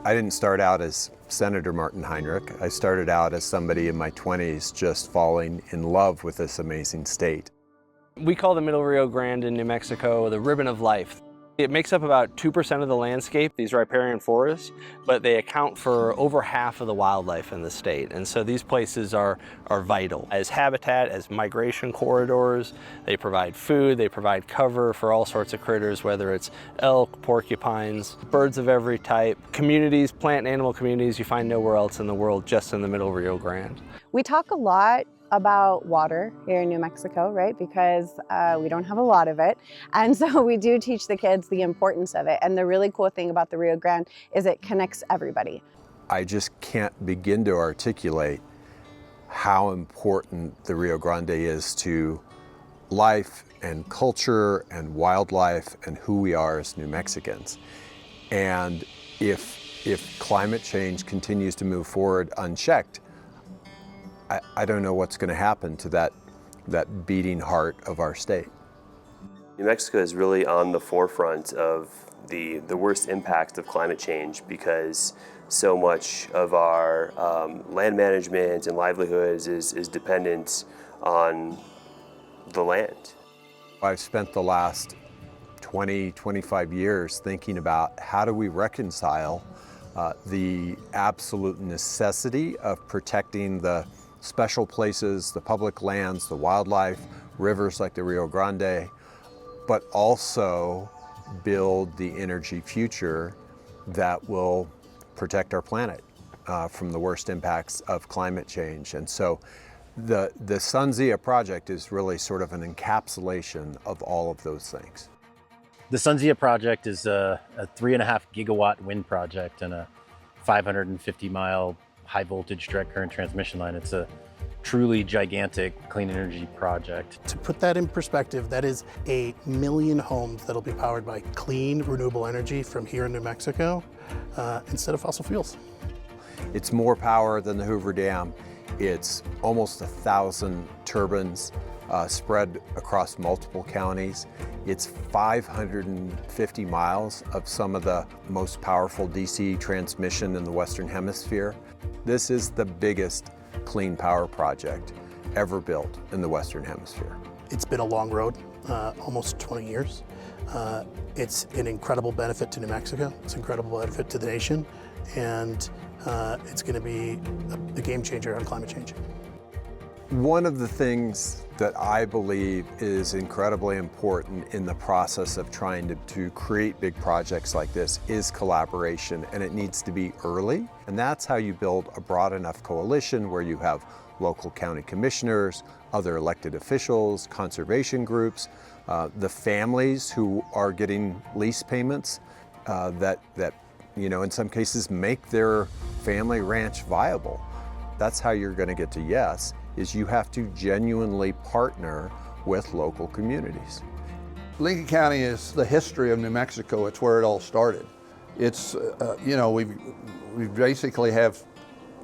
I didn't start out as Senator Martin Heinrich. I started out as somebody in my 20s just falling in love with this amazing state. We call the Middle Rio Grande in New Mexico the ribbon of life. It makes up about 2% of the landscape, these riparian forests, but they account for over half of the wildlife in the state. And so these places are vital as habitat, as migration corridors. They provide food, they provide cover for all sorts of critters, whether it's elk, porcupines, birds of every type. Communities, plant and animal communities you find nowhere else in the world, just in the Middle Rio Grande. We talk a lot about water here in New Mexico, right? Because we don't have a lot of it. And so we do teach the kids the importance of it. And the really cool thing about the Rio Grande is it connects everybody. I just can't begin to articulate how important the Rio Grande is to life and culture and wildlife and who we are as New Mexicans. And if climate change continues to move forward unchecked, I don't know what's going to happen to that beating heart of our state. New Mexico is really on the forefront of the worst impacts of climate change because so much of our land management and livelihoods is dependent on the land. I've spent the last 20, 25 years thinking about how do we reconcile the absolute necessity of protecting the special places, the public lands, the wildlife, rivers like the Rio Grande, but also build the energy future that will protect our planet from the worst impacts of climate change. And so the SunZia project is really sort of an encapsulation of all of those things. The SunZia project is a 3.5 gigawatt wind project and a 550-mile high voltage direct current transmission line. It's a truly gigantic clean energy project. To put that in perspective, that is 1 million homes that'll be powered by clean, renewable energy from here in New Mexico instead of fossil fuels. It's more power than the Hoover Dam. It's almost 1,000 turbines spread across multiple counties. It's 550 miles of some of the most powerful DC transmission in the Western Hemisphere. This is the biggest clean power project ever built in the Western Hemisphere. It's been a long road, almost 20 years. It's an incredible benefit to New Mexico. It's an incredible benefit to the nation. And it's going to be a game changer on climate change. One of the things that I believe is incredibly important in the process of trying to create big projects like this is collaboration, and it needs to be early. And that's how you build a broad enough coalition where you have local county commissioners, other elected officials, conservation groups, the families who are getting lease payments that in some cases make their family ranch viable. That's how you're going to get to yes, is you have to genuinely partner with local communities. Lincoln County is the history of New Mexico. It's where it all started. It's, we basically have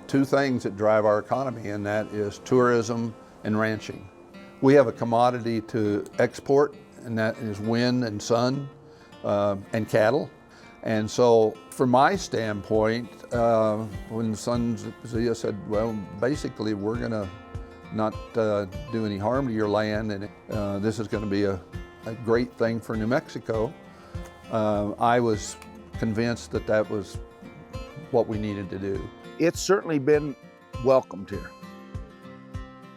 two things that drive our economy, and that is tourism and ranching. We have a commodity to export, and that is wind and sun and cattle. And so from my standpoint, when SunZia said, well, basically we're gonna not do any harm to your land, and this is gonna be a great thing for New Mexico, I was convinced that that was what we needed to do. It's certainly been welcomed here.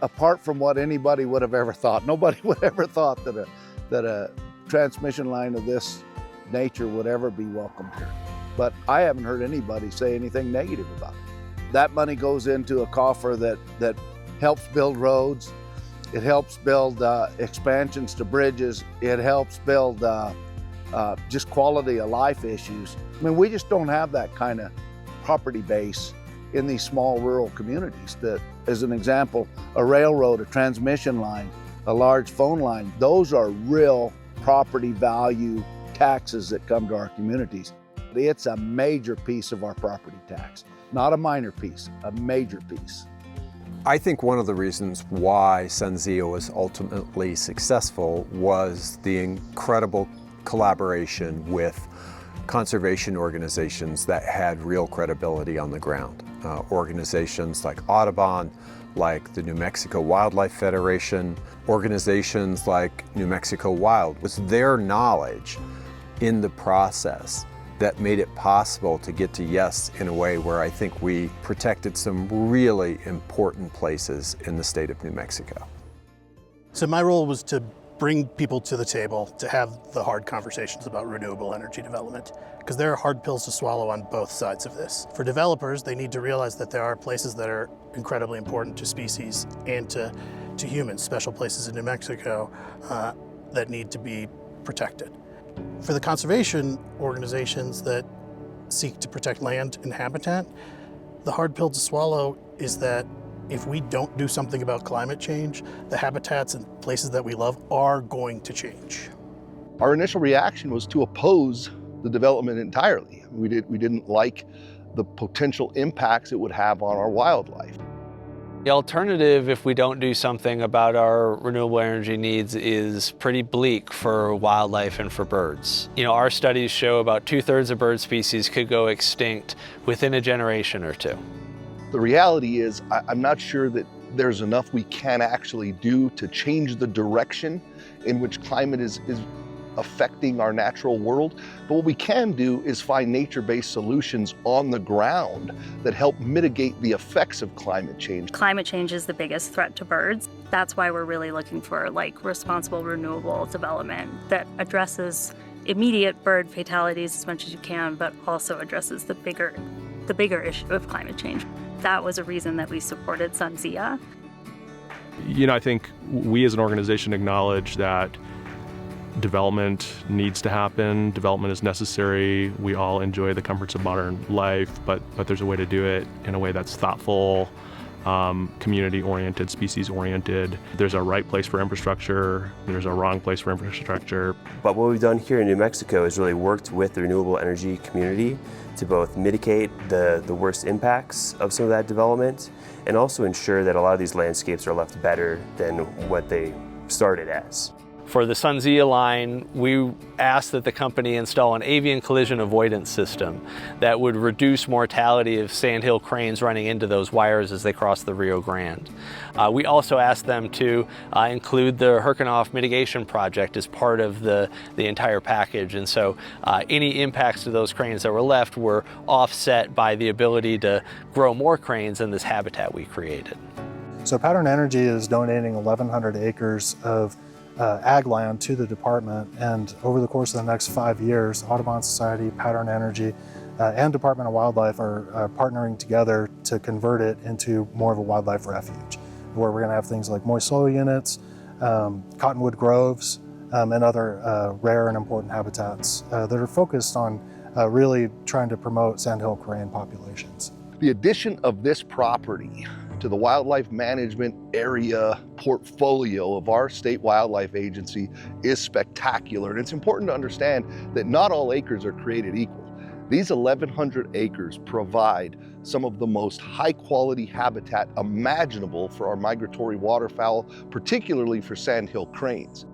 Apart from what anybody would have ever thought. Nobody would ever thought that a transmission line of this nature would ever be welcomed here. But I haven't heard anybody say anything negative about it. That money goes into a coffer that helps build roads. It helps build expansions to bridges. It helps build just quality of life issues. I mean, we just don't have that kind of property base in these small rural communities. That, as an example, a railroad, a transmission line, a large phone line, those are real property value taxes that come to our communities. It's a major piece of our property tax, not a minor piece, a major piece. I think one of the reasons why SunZia was ultimately successful was the incredible collaboration with conservation organizations that had real credibility on the ground. Organizations like Audubon, like the New Mexico Wildlife Federation, organizations like New Mexico Wild. It was their knowledge in the process that made it possible to get to yes in a way where I think we protected some really important places in the state of New Mexico. So my role was to bring people to the table to have the hard conversations about renewable energy development, because there are hard pills to swallow on both sides of this. For developers, they need to realize that there are places that are incredibly important to species and to humans, special places in New Mexico that need to be protected. For the conservation organizations that seek to protect land and habitat, the hard pill to swallow is that if we don't do something about climate change, the habitats and places that we love are going to change. Our initial reaction was to oppose the development entirely. We didn't like the potential impacts it would have on our wildlife. The alternative, if we don't do something about our renewable energy needs, is pretty bleak for wildlife and for birds. You know, our studies show about 2/3 of bird species could go extinct within a generation or two. The reality is, I'm not sure that there's enough we can actually do to change the direction in which climate is affecting our natural world. But what we can do is find nature-based solutions on the ground that help mitigate the effects of climate change. Climate change is the biggest threat to birds. That's why we're really looking for responsible renewable development that addresses immediate bird fatalities as much as you can, but also addresses the bigger issue of climate change. That was a reason that we supported SunZia. You know, I think we as an organization acknowledge that development needs to happen. Development is necessary. We all enjoy the comforts of modern life, but there's a way to do it in a way that's thoughtful, community-oriented, species-oriented. There's a right place for infrastructure. There's a wrong place for infrastructure. But what we've done here in New Mexico is really worked with the renewable energy community to both mitigate the worst impacts of some of that development and also ensure that a lot of these landscapes are left better than what they started as. For the SunZia line, we asked that the company install an avian collision avoidance system that would reduce mortality of Sandhill Cranes running into those wires as they cross the Rio Grande. We also asked them to include the Herkenhoff mitigation project as part of the entire package, and so any impacts to those cranes that were left were offset by the ability to grow more cranes in this habitat we created. So Pattern Energy is donating 1,100 acres of ag land to the department, and over the course of the next 5 years, Audubon Society, Pattern Energy, and Department of Wildlife are partnering together to convert it into more of a wildlife refuge, where we're going to have things like moist soil units, cottonwood groves, and other rare and important habitats that are focused on really trying to promote Sandhill Crane populations. The addition of this property to the wildlife management area portfolio of our state wildlife agency is spectacular. And it's important to understand that not all acres are created equal. These 1,100 acres provide some of the most high quality habitat imaginable for our migratory waterfowl, particularly for Sandhill Cranes.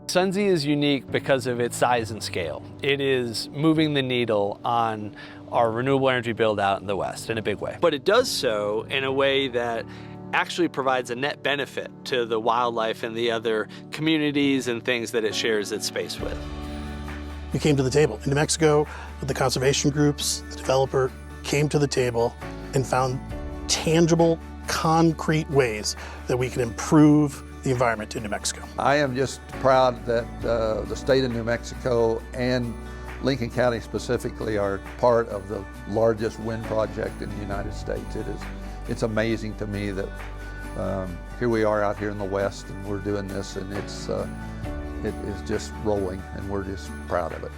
SunZia is unique because of its size and scale. It is moving the needle on our renewable energy build out in the West in a big way. But it does so in a way that actually provides a net benefit to the wildlife and the other communities and things that it shares its space with. We came to the table. In New Mexico, with the conservation groups, the developer came to the table and found tangible, concrete ways that we can improve the environment in New Mexico. I am just proud that the state of New Mexico and Lincoln County specifically are part of the largest wind project in the United States. It's amazing to me that here we are out here in the West and we're doing this, and it is just rolling, and we're just proud of it.